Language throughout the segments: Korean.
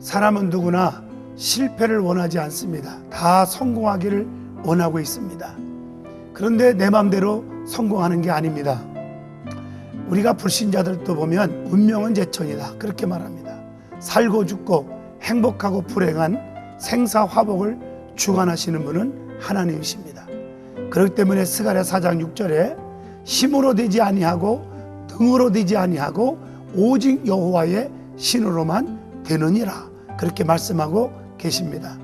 사람은 누구나 실패를 원하지 않습니다. 다 성공하기를 원하고 있습니다. 그런데 내 마음대로 성공하는 게 아닙니다. 우리가 불신자들도 보면 운명은 제천이다 그렇게 말합니다. 살고 죽고 행복하고 불행한 생사화복을 주관하시는 분은 하나님이십니다. 그렇기 때문에 스가랴 4장 6절에 힘으로 되지 아니하고 등으로 되지 아니하고 오직 여호와의 신으로만 되느니라 그렇게 말씀하고 계십니다.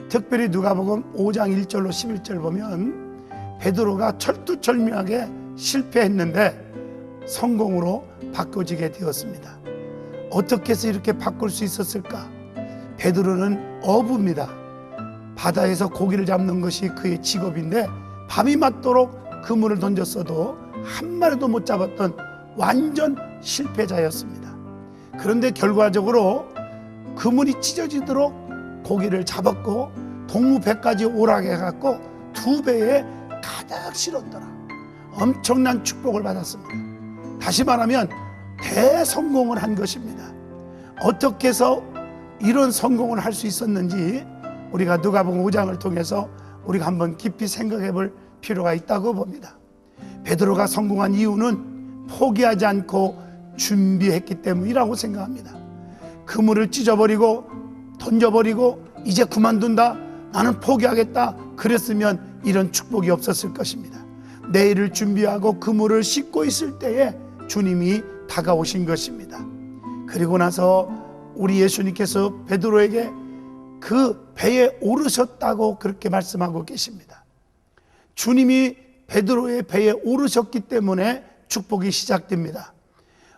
특별히 누가복음 5장 1절로 11절 보면 베드로가 철두철미하게 실패했는데 성공으로 바꿔지게 되었습니다. 어떻게 해서 이렇게 바꿀 수 있었을까? 베드로는 어부입니다. 바다에서 고기를 잡는 것이 그의 직업인데 밤이 맞도록 그물을 던졌어도 한 마리도 못 잡았던 완전 실패자였습니다. 그런데 결과적으로 그물이 찢어지도록 고기를 잡았고 동무배까지 오락해갖고 2배에 가득 실었더라. 엄청난 축복을 받았습니다. 다시 말하면 대성공을 한 것입니다. 어떻게 해서 이런 성공을 할 수 있었는지 우리가 누가복음 5장을 통해서 우리가 한번 깊이 생각해 볼 필요가 있다고 봅니다. 베드로가 성공한 이유는 포기하지 않고 준비했기 때문이라고 생각합니다. 그물을 찢어버리고 던져버리고 이제 그만둔다, 나는 포기하겠다 그랬으면 이런 축복이 없었을 것입니다. 내일을 준비하고 그물을 씻고 있을 때에 주님이 다가오신 것입니다. 그리고 나서 우리 예수님께서 베드로에게 그 배에 오르셨다고 그렇게 말씀하고 계십니다. 주님이 베드로의 배에 오르셨기 때문에 축복이 시작됩니다.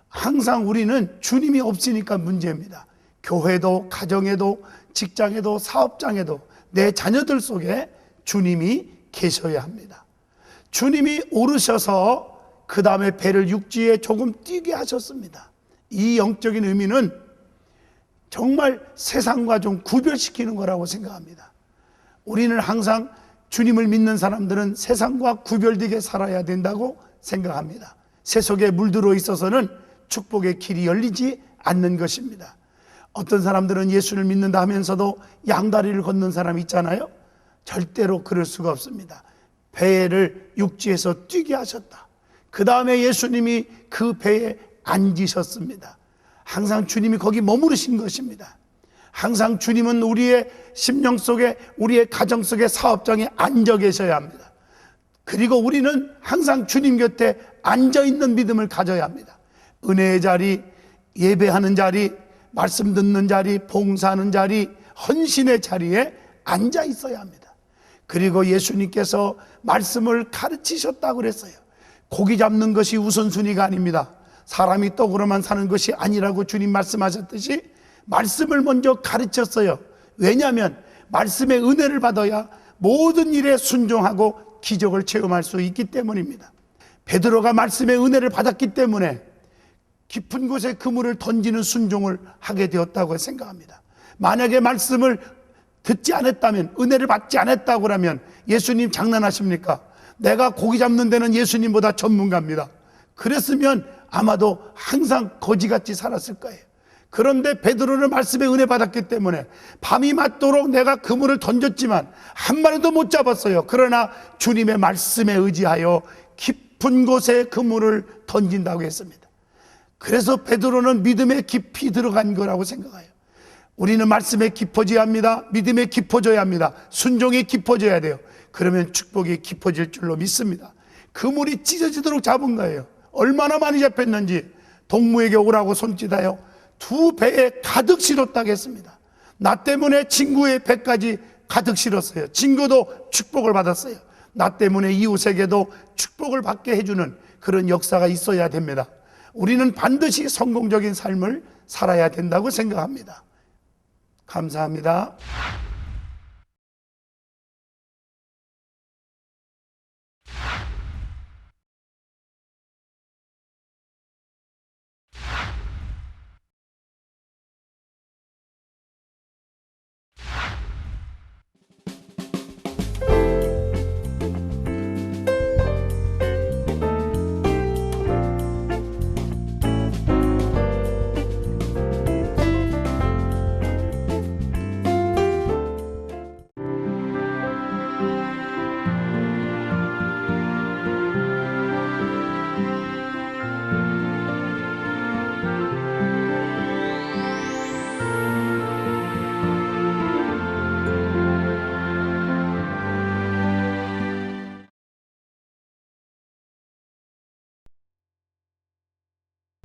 항상 우리는 주님이 없으니까 문제입니다. 교회도 가정에도 직장에도 사업장에도 내 자녀들 속에 주님이 계셔야 합니다. 주님이 오르셔서 그 다음에 배를 육지에 조금 뛰게 하셨습니다. 이 영적인 의미는 정말 세상과 좀 구별시키는 거라고 생각합니다. 우리는 항상 주님을 믿는 사람들은 세상과 구별되게 살아야 된다고 생각합니다. 세속에 물들어 있어서는 축복의 길이 열리지 않는 것입니다. 어떤 사람들은 예수를 믿는다 하면서도 양다리를 걷는 사람 있잖아요. 절대로 그럴 수가 없습니다. 배를 육지에서 뛰게 하셨다. 그 다음에 예수님이 그 배에 앉으셨습니다. 항상 주님이 거기 머무르신 것입니다. 항상 주님은 우리의 심령 속에, 우리의 가정 속에, 사업장에 앉아 계셔야 합니다. 그리고 우리는 항상 주님 곁에 앉아있는 믿음을 가져야 합니다. 은혜의 자리, 예배하는 자리, 말씀 듣는 자리, 봉사하는 자리, 헌신의 자리에 앉아 있어야 합니다. 그리고 예수님께서 말씀을 가르치셨다고 그랬어요. 고기 잡는 것이 우선순위가 아닙니다. 사람이 떡으로만 사는 것이 아니라고 주님 말씀하셨듯이 말씀을 먼저 가르쳤어요. 왜냐하면 말씀의 은혜를 받아야 모든 일에 순종하고 기적을 체험할 수 있기 때문입니다. 베드로가 말씀의 은혜를 받았기 때문에 깊은 곳에 그물을 던지는 순종을 하게 되었다고 생각합니다. 만약에 말씀을 듣지 않았다면, 은혜를 받지 않았다고 하면 예수님 장난하십니까? 내가 고기 잡는 데는 예수님보다 전문가입니다. 그랬으면 아마도 항상 거지같이 살았을 거예요. 그런데 베드로는 말씀에 은혜 받았기 때문에 밤이 맞도록 내가 그물을 던졌지만 한 마리도 못 잡았어요. 그러나 주님의 말씀에 의지하여 깊은 곳에 그물을 던진다고 했습니다. 그래서 베드로는 믿음에 깊이 들어간 거라고 생각해요. 우리는 말씀에 깊어져야 합니다. 믿음에 깊어져야 합니다. 순종에 깊어져야 돼요. 그러면 축복이 깊어질 줄로 믿습니다. 그물이 찢어지도록 잡은 거예요. 얼마나 많이 잡혔는지 동무에게 오라고 손짓하여 2배에 가득 실었다고 했습니다. 나 때문에 친구의 배까지 가득 실었어요. 친구도 축복을 받았어요. 나 때문에 이웃에게도 축복을 받게 해주는 그런 역사가 있어야 됩니다. 우리는 반드시 성공적인 삶을 살아야 된다고 생각합니다. 감사합니다.